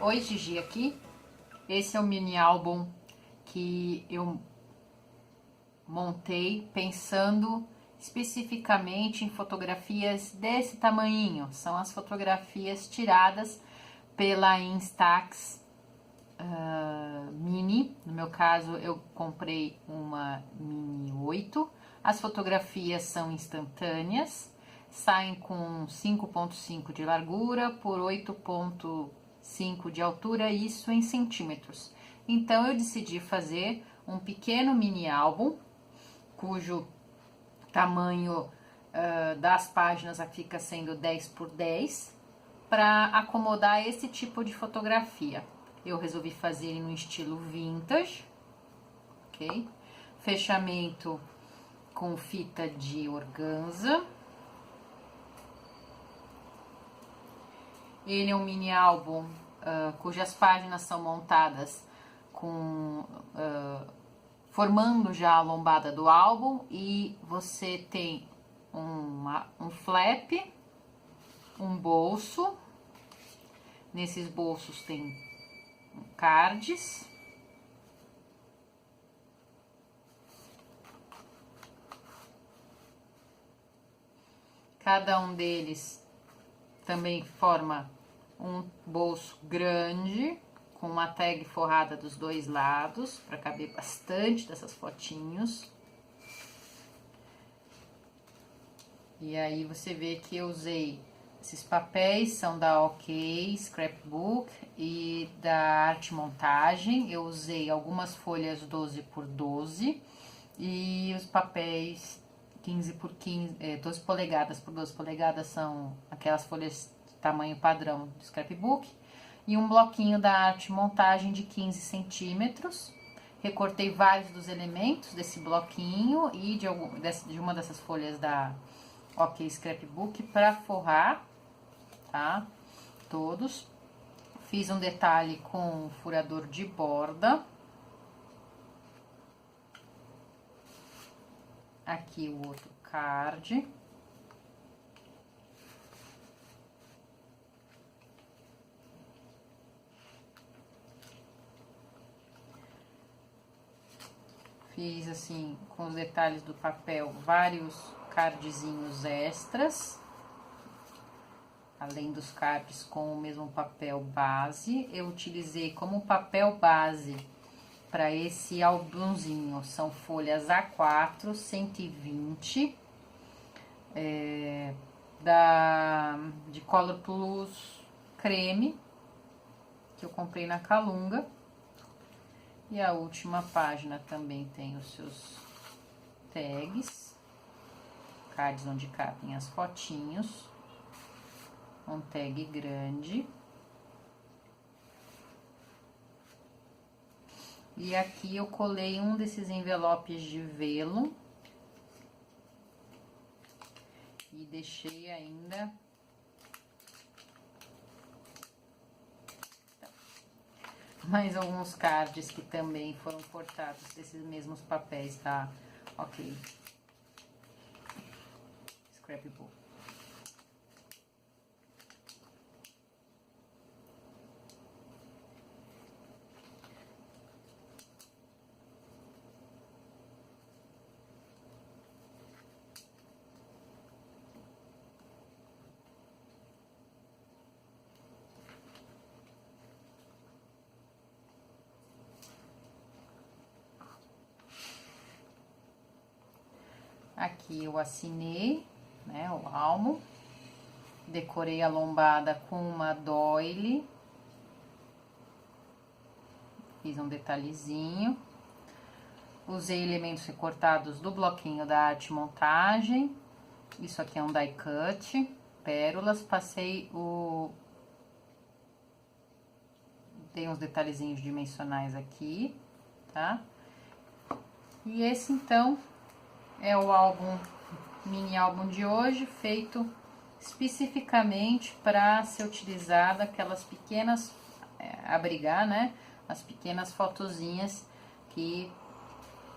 Oi, Gigi aqui. Esse é o mini álbum que eu montei pensando especificamente em fotografias desse tamanhinho. São as fotografias tiradas pela Instax Mini. No meu caso, eu comprei uma Mini 8. As fotografias são instantâneas, saem com 5,5 de largura por 8,5 de altura, isso em centímetros. Então eu decidi fazer um pequeno mini álbum, cujo tamanho das páginas fica sendo 10 por 10, para acomodar esse tipo de fotografia. Eu resolvi fazer no estilo vintage, ok? Fechamento com fita de organza. Ele é um mini álbum cujas páginas são montadas com formando já a lombada do álbum, e você tem um flap, um bolso. Nesses bolsos tem cards, cada um deles também forma um bolso grande com uma tag forrada dos dois lados para caber bastante dessas fotinhos. E aí você vê que eu usei esses papéis, são da OK Scrapbook e da Arte Montagem. Eu usei algumas folhas 12 por 12 e os papéis 15 por 15, 12 polegadas por 12 polegadas são aquelas folhas de tamanho padrão do scrapbook, e um bloquinho da Arte Montagem de 15 centímetros. Recortei vários dos elementos desse bloquinho e de uma dessas folhas da OK Scrapbook para forrar, tá? Todos. Fiz um detalhe com furador de borda. Aqui o outro card. Fiz assim, com os detalhes do papel, vários cardzinhos extras. Além dos cards com o mesmo papel base, eu utilizei como papel base para esse álbumzinho, são folhas A4, 120, de Color Plus creme, que eu comprei na Calunga. E a última página também tem os seus tags, cards onde cabem as fotinhos, um tag grande. E aqui eu colei um desses envelopes de velo e deixei ainda mais alguns cards que também foram cortados desses mesmos papéis da OK Scrapbook. Aqui eu assinei, né, o álbum, decorei a lombada com uma doily, fiz um detalhezinho, usei elementos recortados do bloquinho da Arte Montagem. Isso aqui é um die cut, pérolas, dei uns detalhezinhos dimensionais aqui, tá? E esse então é o mini álbum de hoje, feito especificamente para ser utilizado aquelas pequenas, abrigar, né, as pequenas fotozinhas que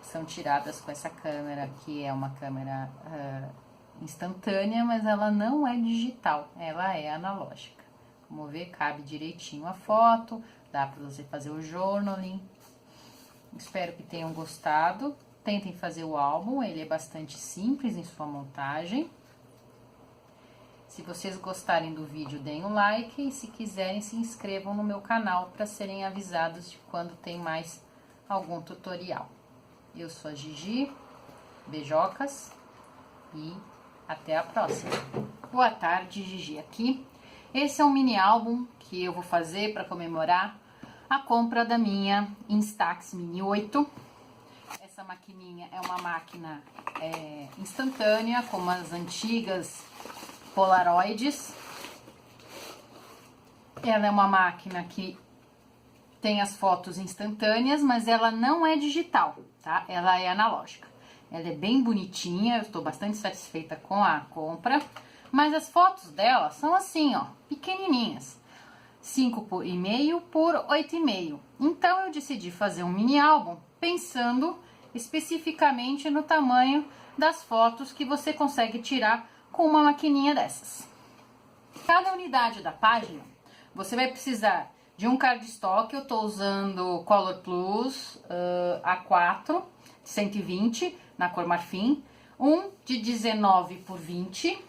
são tiradas com essa câmera, que é uma câmera instantânea, mas ela não é digital, ela é analógica, Como ver, cabe direitinho a foto, dá para você fazer o journaling. Espero que tenham gostado. Tentem fazer o álbum, ele é bastante simples em sua montagem. Se vocês gostarem do vídeo, deem um like e se quiserem, se inscrevam no meu canal para serem avisados de quando tem mais algum tutorial. Eu sou a Gigi, beijocas e até a próxima. Boa tarde, Gigi aqui. Esse é um mini álbum que eu vou fazer para comemorar a compra da minha Instax Mini 8. Essa maquininha é uma máquina instantânea, como as antigas Polaroids. Ela é uma máquina que tem as fotos instantâneas, mas ela não é digital, tá? Ela é analógica. Ela é bem bonitinha, eu estou bastante satisfeita com a compra, mas as fotos dela são assim, ó, pequenininhas. 5,5 por 8,5. Então eu decidi fazer um mini álbum pensando especificamente no tamanho das fotos que você consegue tirar com uma maquininha dessas. Cada unidade da página, você vai precisar de um cardstock. Eu tô usando Color Plus A4 120 na cor marfim, um de 19 por 20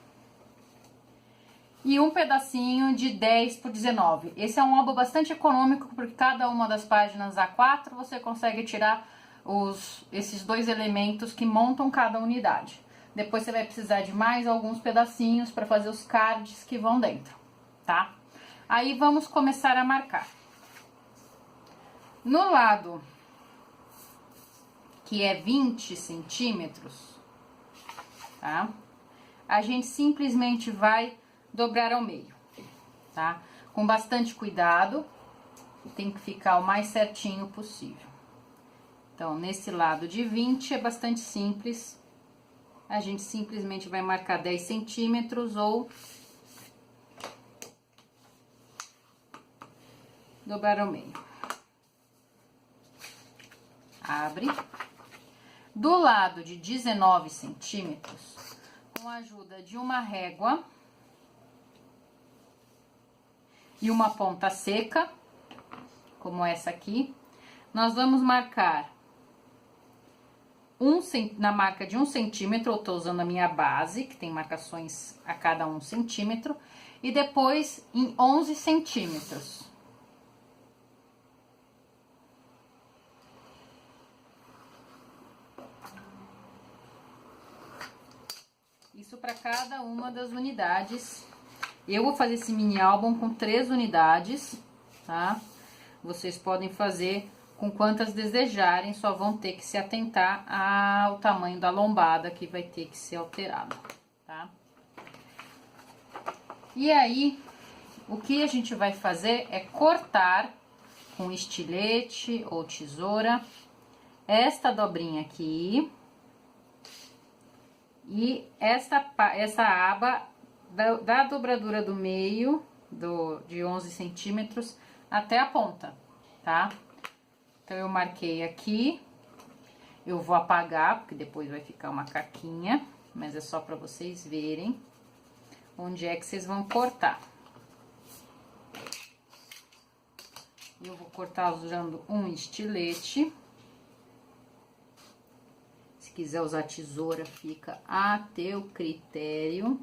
e um pedacinho de 10 por 19. Esse é um álbum bastante econômico, porque cada uma das páginas A4 você consegue tirar esses dois elementos que montam cada unidade. Depois você vai precisar de mais alguns pedacinhos para fazer os cards que vão dentro, tá? Aí vamos começar a marcar. No lado que é 20 centímetros, tá? A gente simplesmente vai dobrar ao meio, tá? Com bastante cuidado, tem que ficar o mais certinho possível. Então, nesse lado de 20 é bastante simples. A gente simplesmente vai marcar 10 centímetros ou dobrar ao meio. Abre. Do lado de 19 centímetros, com a ajuda de uma régua e uma ponta seca, como essa aqui, nós vamos marcar na marca de 1 centímetro. Eu tô usando a minha base, que tem marcações a cada 1 centímetro, e depois em 11 centímetros. Isso para cada uma das unidades. Eu vou fazer esse mini álbum com 3 unidades, tá? Vocês podem fazer com quantas desejarem, só vão ter que se atentar ao tamanho da lombada, que vai ter que ser alterado, tá? E aí, o que a gente vai fazer é cortar com estilete ou tesoura esta dobrinha aqui e essa aba da dobradura do meio de 11 centímetros até a ponta, tá? Então, eu marquei aqui, eu vou apagar, porque depois vai ficar uma caquinha, mas é só para vocês verem onde é que vocês vão cortar. Eu vou cortar usando um estilete. Se quiser usar tesoura, fica a teu critério.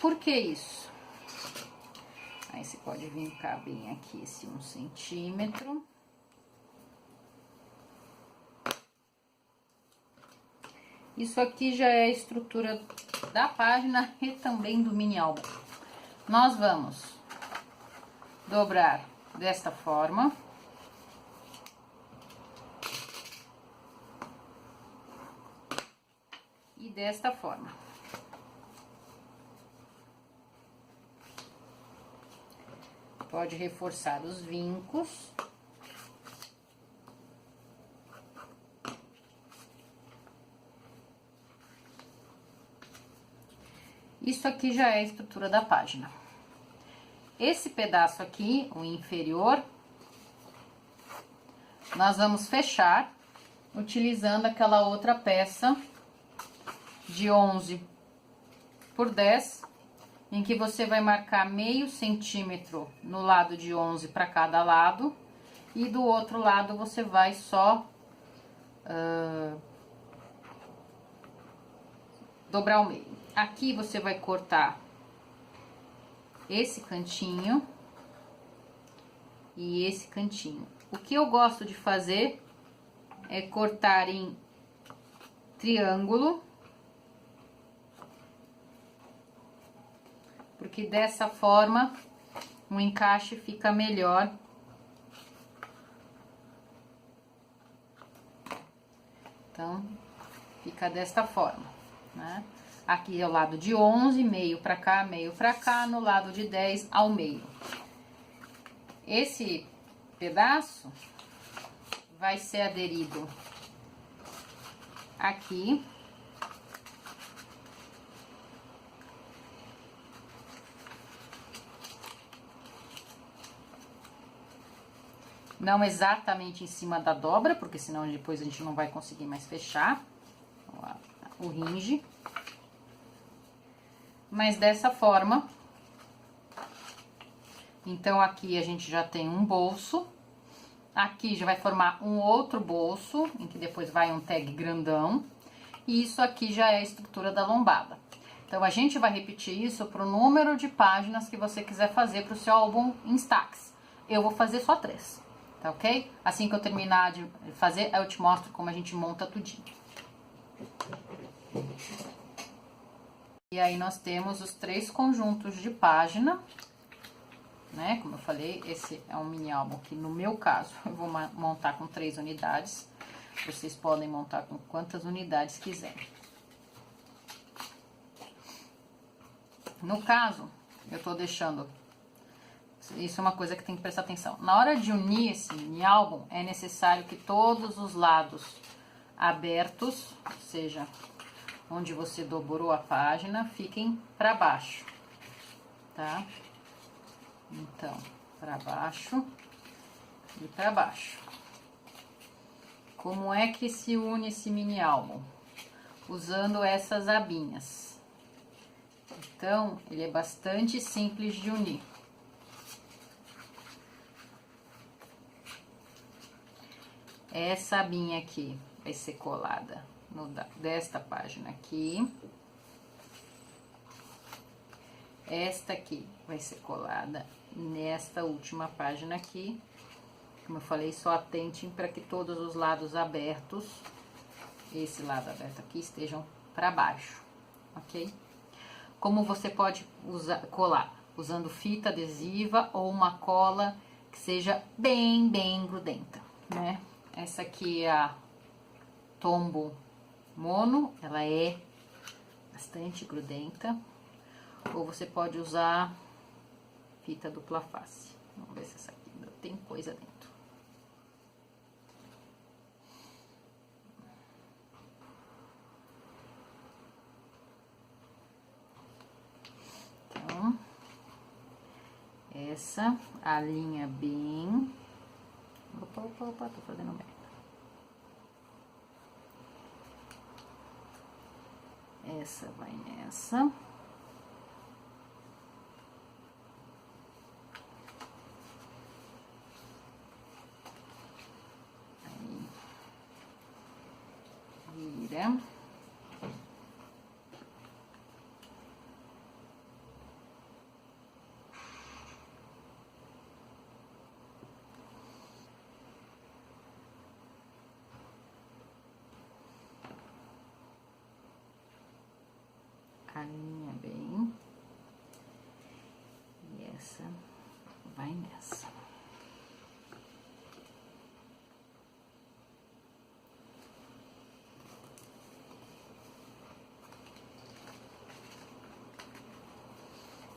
Por que isso? Aí você pode vincar bem aqui esse 1 centímetro. Isso aqui já é a estrutura da página e também do mini álbum. Nós vamos dobrar desta forma. E desta forma. Pode reforçar os vincos. Isso aqui já é a estrutura da página. Esse pedaço aqui, o inferior, nós vamos fechar utilizando aquela outra peça de 11 por 10, em que você vai marcar meio centímetro no lado de 11 para cada lado, e do outro lado você vai só dobrar o meio. Aqui você vai cortar esse cantinho e esse cantinho. O que eu gosto de fazer é cortar em triângulo, porque dessa forma o encaixe fica melhor. Então, fica desta forma, né? Aqui é o lado de 11, meio pra cá, no lado de 10 ao meio. Esse pedaço vai ser aderido aqui. Não exatamente em cima da dobra, porque senão depois a gente não vai conseguir mais fechar o hinge. Mas dessa forma. Então, aqui a gente já tem um bolso. Aqui já vai formar um outro bolso, em que depois vai um tag grandão. E isso aqui já é a estrutura da lombada. Então, a gente vai repetir isso para o número de páginas que você quiser fazer para o seu álbum em stacks. Eu vou fazer só 3, tá ok? Assim que eu terminar de fazer, eu te mostro como a gente monta tudinho. E aí, nós temos os 3 conjuntos de página, né? Como eu falei, esse é um mini álbum que, no meu caso, eu vou montar com 3 unidades. Vocês podem montar com quantas unidades quiserem. No caso, eu tô deixando... Isso é uma coisa que tem que prestar atenção. Na hora de unir esse mini álbum, é necessário que todos os lados abertos, ou seja, onde você dobrou a página, fiquem para baixo, tá? Então, para baixo e para baixo. Como é que se une esse mini álbum? Usando essas abinhas. Então, ele é bastante simples de unir. Essa abinha aqui vai ser colada desta página aqui. Esta aqui vai ser colada nesta última página aqui. Como eu falei, só atentem para que todos os lados abertos, esse lado aberto aqui, estejam para baixo, ok? Como você pode colar? Usando fita adesiva ou uma cola que seja bem grudenta, né? Essa aqui é a Tombow Mono, ela é bastante grudenta. Ou você pode usar fita dupla face. Vamos ver se essa aqui ainda tem coisa dentro. Então, essa, a linha bem... Opa, tô fazendo merda. Essa vai nessa. Aí, vira. Alinha bem. E essa vai nessa.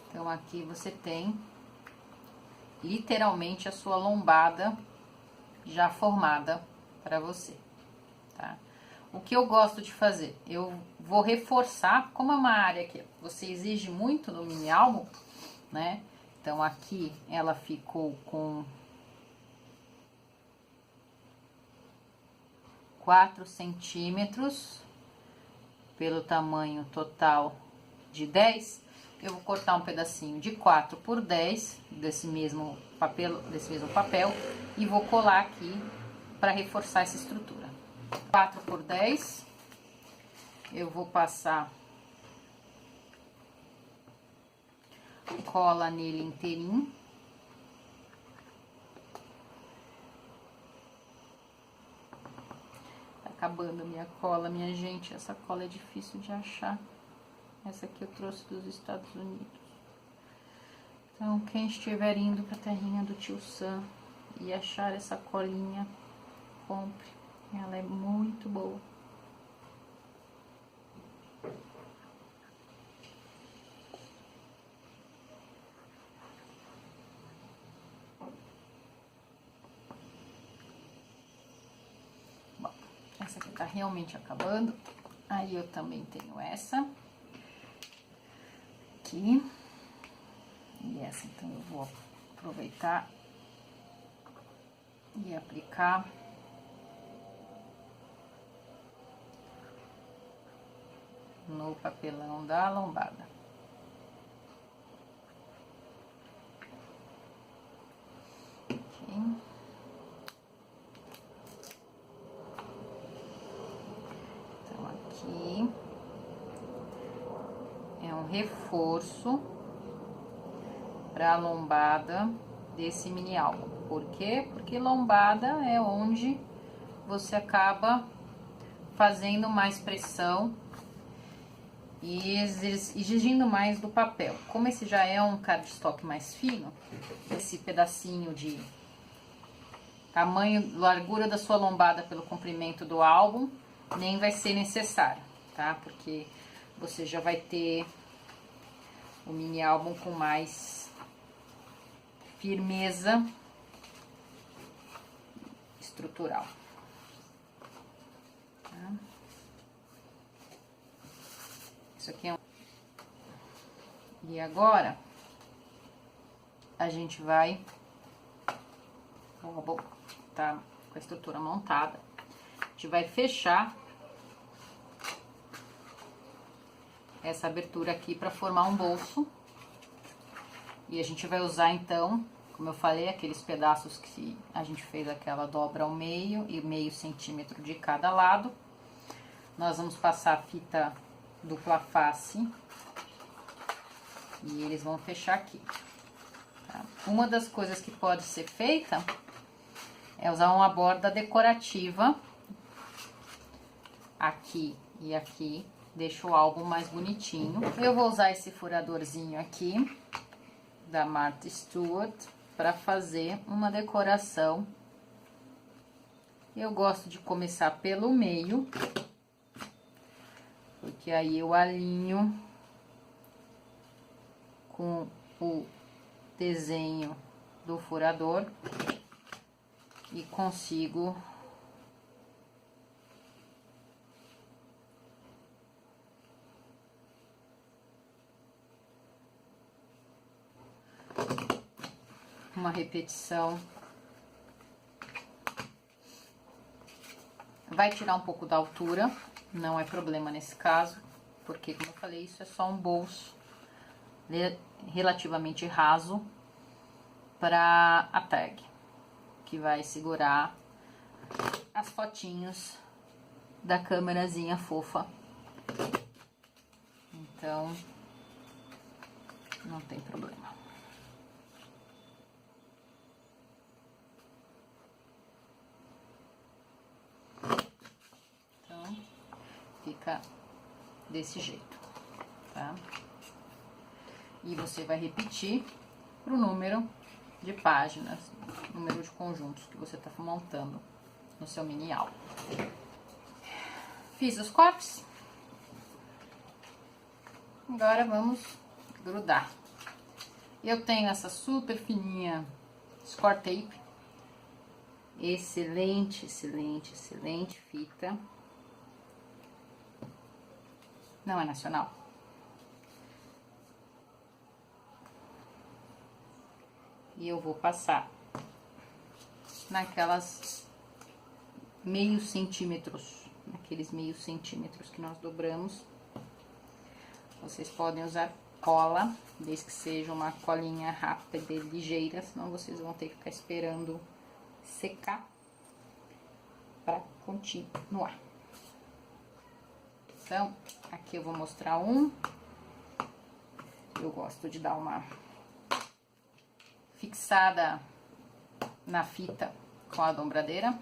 Então, aqui você tem literalmente a sua lombada já formada para você, tá? O que eu gosto de fazer? Eu vou reforçar, como é uma área que você exige muito no mini álbum, né? Então aqui ela ficou com 4 centímetros, pelo tamanho total de 10, eu vou cortar um pedacinho de 4 por 10 desse mesmo papel e vou colar aqui para reforçar essa estrutura. 4 por 10, eu vou passar cola nele inteirinho. Tá acabando a minha cola, minha gente. Essa cola é difícil de achar. Essa aqui eu trouxe dos Estados Unidos. Então, quem estiver indo pra terrinha do tio Sam e achar essa colinha, compre. Ela é muito boa. Bom, essa aqui tá realmente acabando. Aí eu também tenho essa aqui. E essa, então, eu vou aproveitar e aplicar no papelão da lombada. Aqui. Então, aqui é um reforço para a lombada desse mini álbum. Por quê? Porque lombada é onde você acaba fazendo mais pressão e exigindo mais do papel. Como esse já é um cardstock mais fino, esse pedacinho de tamanho, largura da sua lombada pelo comprimento do álbum, nem vai ser necessário, tá? Porque você já vai ter o mini álbum com mais firmeza estrutural. Tá? Isso aqui é um... E agora, a gente vai... Tá com a estrutura montada. A gente vai fechar essa abertura aqui para formar um bolso. E a gente vai usar, então, como eu falei, aqueles pedaços que a gente fez aquela dobra ao meio e meio centímetro de cada lado. Nós vamos passar a fita dupla face e eles vão fechar aqui. Tá? Uma das coisas que pode ser feita é usar uma borda decorativa aqui e aqui, deixa o álbum mais bonitinho. Eu vou usar esse furadorzinho aqui da Martha Stewart para fazer uma decoração. Eu gosto de começar pelo meio, porque aí eu alinho com o desenho do furador e consigo uma repetição. Vai tirar um pouco da altura, não é problema nesse caso, porque, como eu falei, isso é só um bolso relativamente raso para a tag, que vai segurar as fotinhos da câmerazinha fofa. Então, não tem problema. Então, fica desse jeito, tá? E você vai repetir pro número de páginas, número de conjuntos que você tá montando no seu mini álbum. Fiz os cortes. Agora vamos grudar. Eu tenho essa super fininha score tape. Excelente, excelente, excelente fita. Não é nacional. E eu vou passar naquelas meio centímetros, naqueles meio centímetros que nós dobramos. Vocês podem usar cola, desde que seja uma colinha rápida e ligeira, senão vocês vão ter que ficar esperando secar para continuar. Então, aqui eu vou mostrar um. Eu gosto de dar uma fixada na fita com a dombradeira.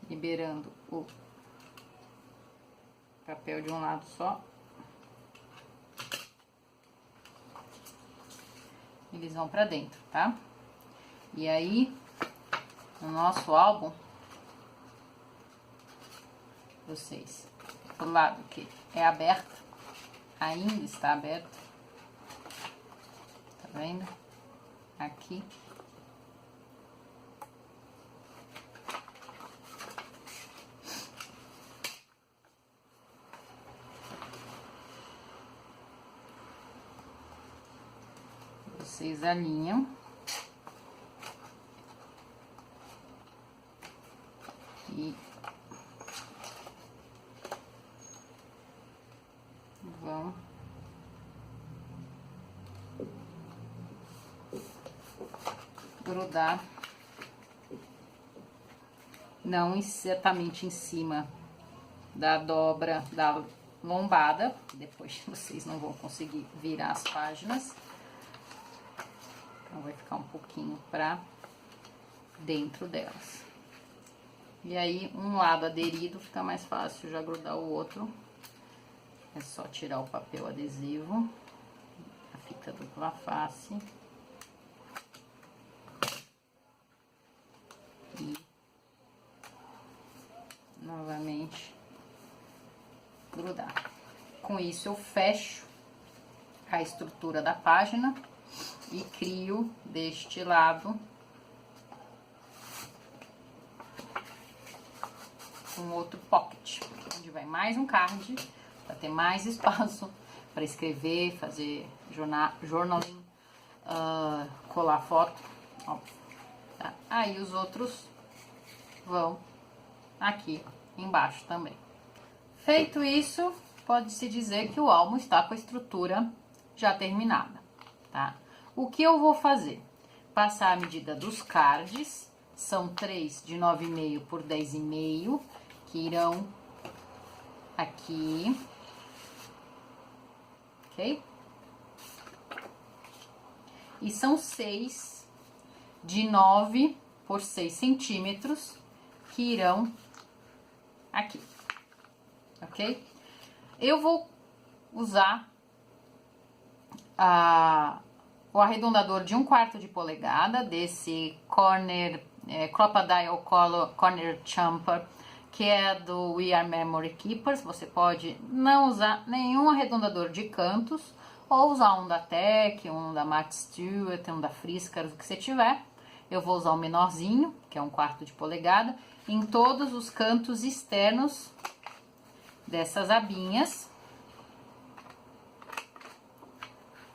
Liberando o papel de um lado só. Eles vão pra dentro, tá? E aí, no nosso álbum, vocês, do lado que é aberto, ainda está aberto, tá vendo? Aqui. Vocês alinham. E vão grudar, não exatamente em cima da dobra da lombada, depois vocês não vão conseguir virar as páginas. Então, vai ficar um pouquinho pra dentro delas. E aí, um lado aderido, fica mais fácil já grudar o outro. É só tirar o papel adesivo, a fita dupla face. E, novamente, grudar. Com isso, eu fecho a estrutura da página e crio deste lado um outro pocket, onde vai mais um card, para ter mais espaço para escrever, fazer journaling, colar foto, óbvio, tá? Aí os outros vão aqui embaixo também. Feito isso, pode-se dizer que o álbum está com a estrutura já terminada, tá? O que eu vou fazer? Passar a medida dos cards, são 3 de 9,5 por 10,5, que irão aqui, ok? E são 6 de 9 por 6 centímetros, que irão aqui, ok? Eu vou usar o arredondador de 1/4 de polegada, desse Crocodile Corner Chamfer, que é do We Are Memory Keepers. Você pode não usar nenhum arredondador de cantos, ou usar um da Tech, um da Martha Stewart, um da Frisker, o que você tiver. Eu vou usar o menorzinho, que é 1/4 de polegada, em todos os cantos externos dessas abinhas,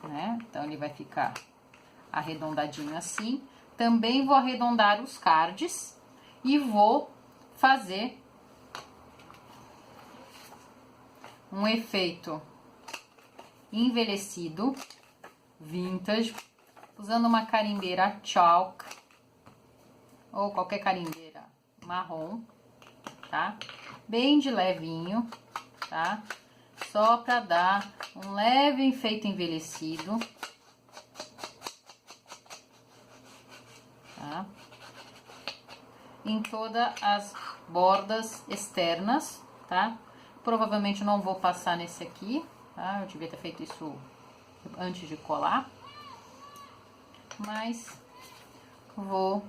né? Então, ele vai ficar arredondadinho assim. Também vou arredondar os cards e vou fazer um efeito envelhecido, vintage, usando uma carimbeira chalk ou qualquer carimbeira marrom, tá? Bem de levinho, tá? Só pra dar um leve efeito envelhecido, tá? Em todas as bordas externas, tá? Provavelmente não vou passar nesse aqui, tá? Eu devia ter feito isso antes de colar, mas vou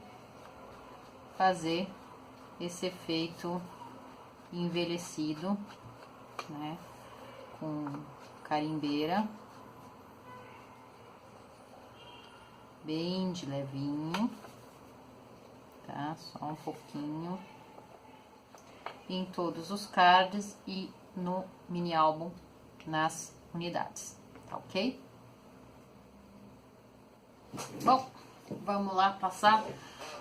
fazer esse efeito envelhecido, né? Com carimbeira, bem de levinho, tá? Só um pouquinho em todos os cards e no mini álbum nas unidades, tá ok? Bom, vamos lá passar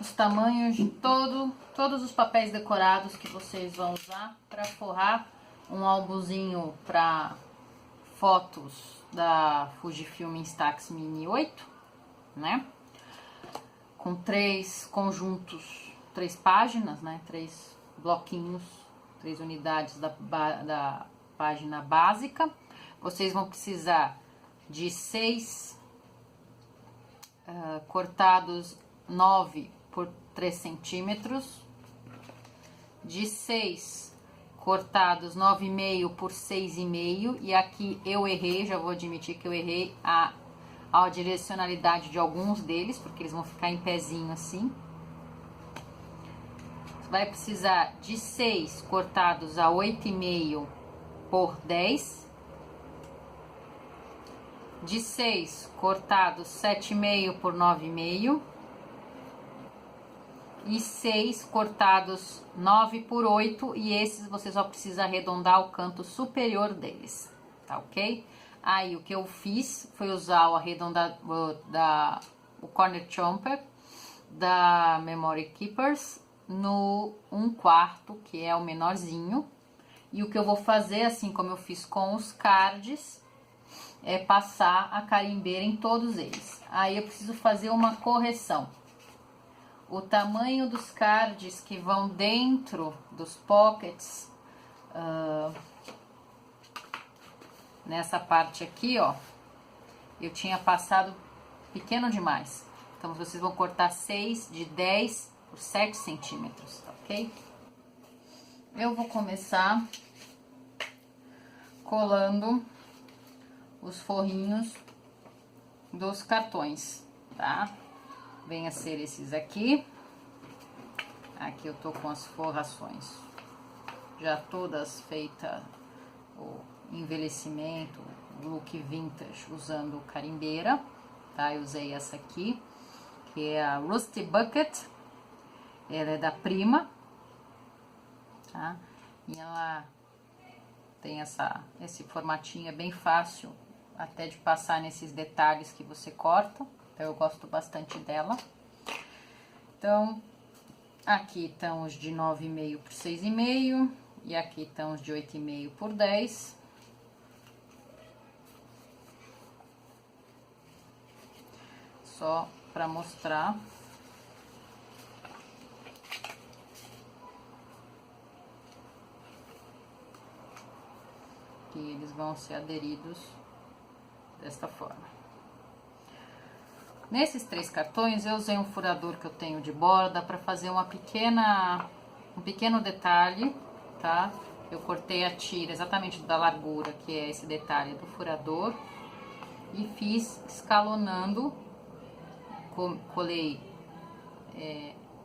os tamanhos de todos os papéis decorados que vocês vão usar para forrar um álbumzinho para fotos da Fujifilm Instax Mini 8, né? Com 3 conjuntos, 3 páginas, né? 3 bloquinhos, 3 unidades da página básica. Vocês vão precisar de 6 cortados 9 por 3 centímetros, de 6 cortados 9,5 por 6,5, e aqui eu errei, já vou admitir que eu errei a direcionalidade de alguns deles, porque eles vão ficar em pezinho assim. Vai precisar de 6 cortados a 8,5 por 10, de 6 cortados 7,5 por 9,5 e 6 cortados 9 por 8, e esses você só precisa arredondar o canto superior deles, tá ok? Aí o que eu fiz foi usar o arredondador o corner chomper da Memory Keepers no 1/4, que é o menorzinho, e o que eu vou fazer, assim como eu fiz com os cards, é passar a carimbeira em todos eles. Aí eu preciso fazer uma correção. O tamanho dos cards que vão dentro dos pockets, nessa parte aqui, ó, eu tinha passado pequeno demais. Então, vocês vão cortar 6 de 10 por 7 centímetros, tá ok? Eu vou começar colando os forrinhos dos cartões, tá? Vem a ser esses aqui. Aqui eu tô com as forrações já todas feitas, o envelhecimento, look vintage, usando carimbeira, tá? Eu usei essa aqui, que é a Rusty Bucket, ela é da Prima, tá? E ela tem esse formatinho, é bem fácil até de passar nesses detalhes que você corta, então eu gosto bastante dela. Então, aqui estão os de 9,5 por 6,5 e aqui estão os de 8,5 por 10. Só para mostrar. Que eles vão ser aderidos desta forma. Nesses 3 cartões eu usei um furador que eu tenho de borda para fazer um pequeno detalhe, tá? Eu cortei a tira exatamente da largura, que é esse detalhe do furador, e fiz escalonando, colei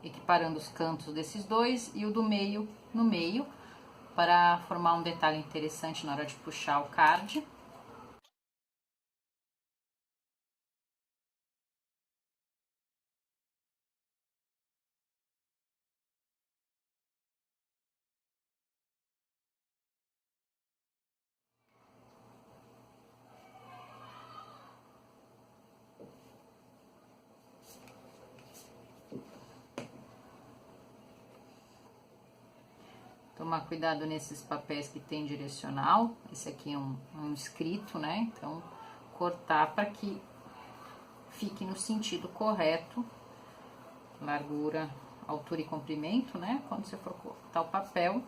equiparando os cantos desses dois e o do meio no meio, para formar um detalhe interessante na hora de puxar o card. Tomar cuidado nesses papéis que tem direcional. Esse aqui é um escrito, né? Então, cortar para que fique no sentido correto. Largura, altura e comprimento, né? Quando você for cortar o papel.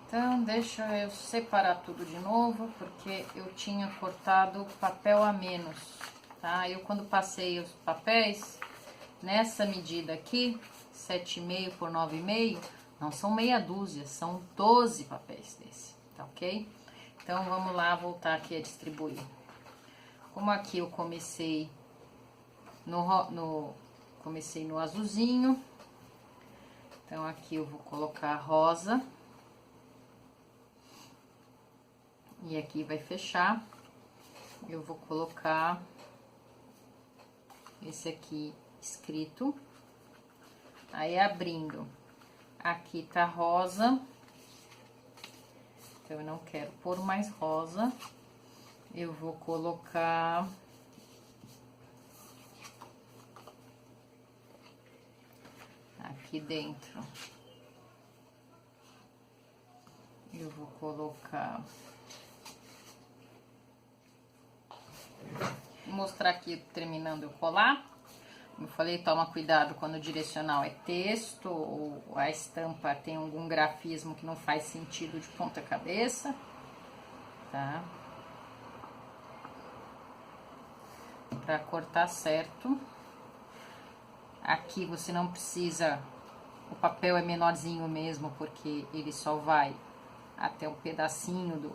Então, deixa eu separar tudo de novo, porque eu tinha cortado papel a menos, tá? Eu, quando passei os papéis, Nessa medida aqui, 7,5 por 9,5, não são meia dúzia, são 12 papéis desse, tá ok? Então, vamos lá, voltar aqui a distribuir. Como aqui eu comecei no azulzinho, então aqui eu vou colocar rosa. E aqui vai fechar. Eu vou colocar esse aqui escrito. Aí, abrindo, aqui tá rosa. Então, eu não quero pôr mais rosa. Eu vou colocar aqui dentro. Eu vou colocar... Vou mostrar aqui terminando eu colar. Como eu falei, toma cuidado quando o direcional é texto ou a estampa tem algum grafismo que não faz sentido de ponta cabeça, tá? Pra cortar certo. Aqui você não precisa, o papel é menorzinho mesmo, porque ele só vai até um pedacinho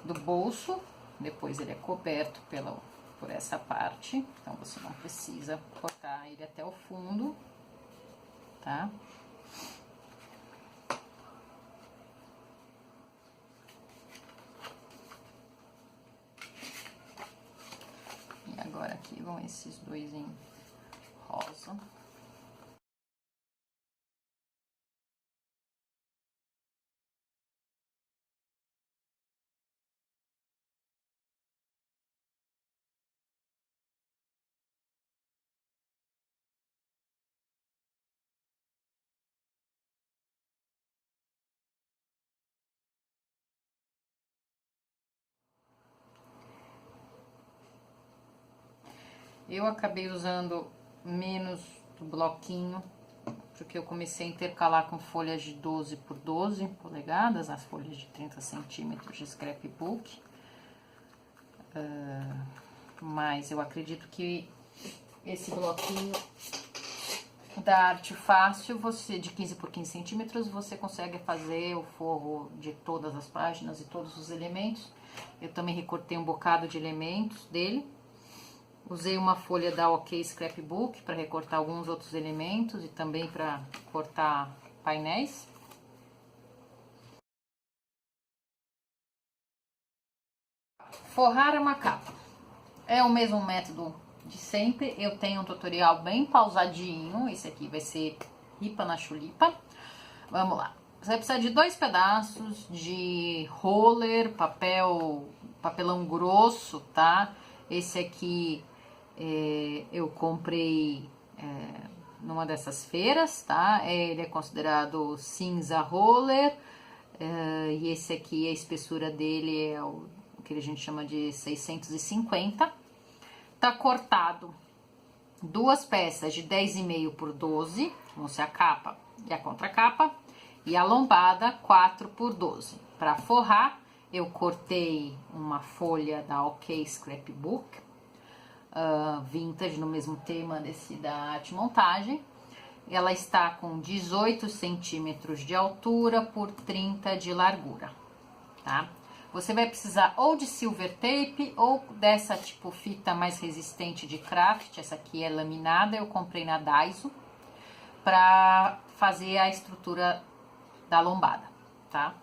do bolso. Depois ele é coberto por essa parte, então você não precisa cortar ele até o fundo, tá? E agora aqui vão esses dois em rosa. Eu acabei usando menos do bloquinho, porque eu comecei a intercalar com folhas de 12 por 12 polegadas, as folhas de 30 centímetros de scrapbook. Mas eu acredito que esse bloquinho da Arte Fácil, você de 15 por 15 centímetros, você consegue fazer o forro de todas as páginas e todos os elementos. Eu também recortei um bocado de elementos dele. Usei uma folha da OK Scrapbook para recortar alguns outros elementos e também para cortar painéis. Forrar uma capa. É o mesmo método de sempre. Eu tenho um tutorial bem pausadinho. Esse aqui vai ser ripa na chulipa. Vamos lá. Você vai precisar de 2 pedaços de roller, papelão grosso, tá? Esse aqui eu comprei numa dessas feiras, tá? Ele é considerado cinza roller. E esse aqui, a espessura dele é o que a gente chama de 650. Tá cortado 2 peças de 10,5 por 12, vão ser a capa e a contracapa, e a lombada 4 por 12. Para forrar, eu cortei uma folha da OK Scrapbook, vintage, no mesmo tema da arte montagem. Ela está com 18 centímetros de altura por 30 de largura, tá? Você vai precisar ou de silver tape ou dessa tipo fita mais resistente de craft. Essa aqui é laminada, eu comprei na Daiso, para fazer a estrutura da lombada, tá?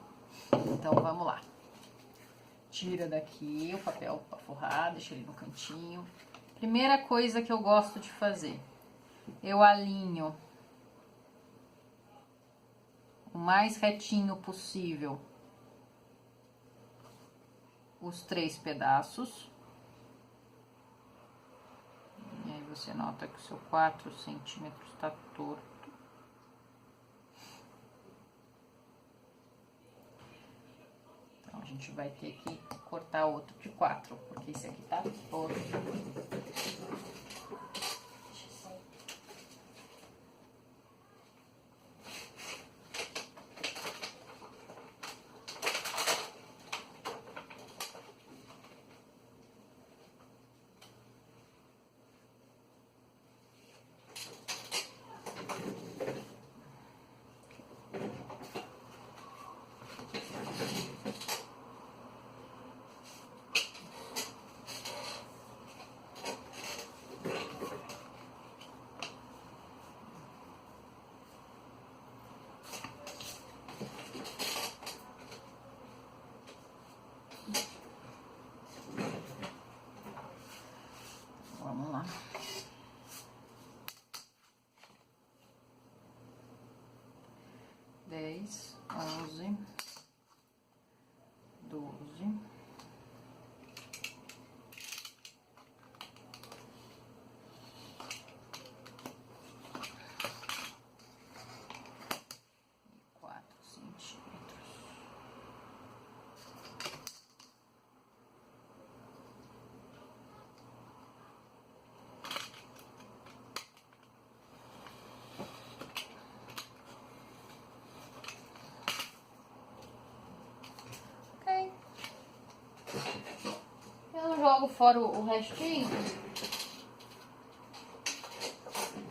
Então vamos lá. Tira daqui o papel para forrar, deixa ele no cantinho. Primeira coisa que eu gosto de fazer, eu alinho o mais retinho possível os 3 pedaços. E aí você nota que o seu 4 centímetros está torto. Então, a gente vai ter que cortar outro de 4, porque esse aqui tá torto. jogo fora o restinho.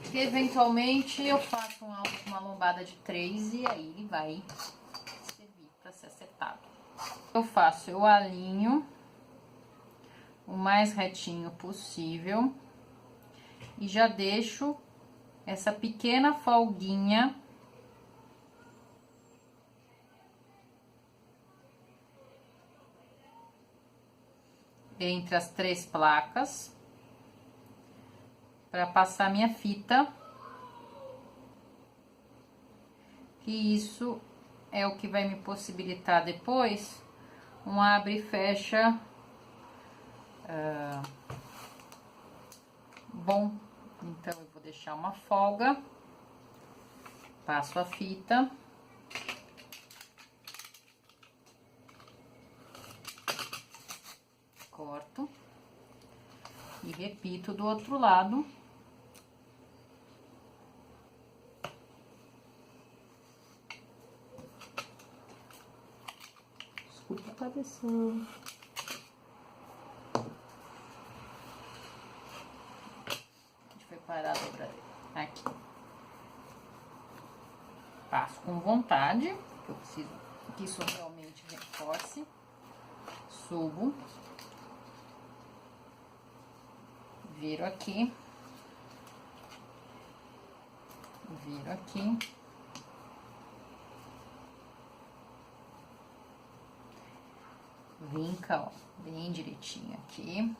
Porque eventualmente eu faço uma lombada de 3 e aí ele vai servir para ser acertado. Eu alinho o mais retinho possível e já deixo essa pequena folguinha entre as 3 placas para passar minha fita, que isso é o que vai me possibilitar depois um abre e fecha bom. Então eu vou deixar uma folga, passo a fita, corto e repito do outro lado. Desculpa a cabeção. Onde foi parar a dobradeira? Aqui. Passo com vontade, porque eu preciso que isso realmente reforce. Subo. Viro aqui. Viro aqui. Vinca, ó, bem direitinho aqui.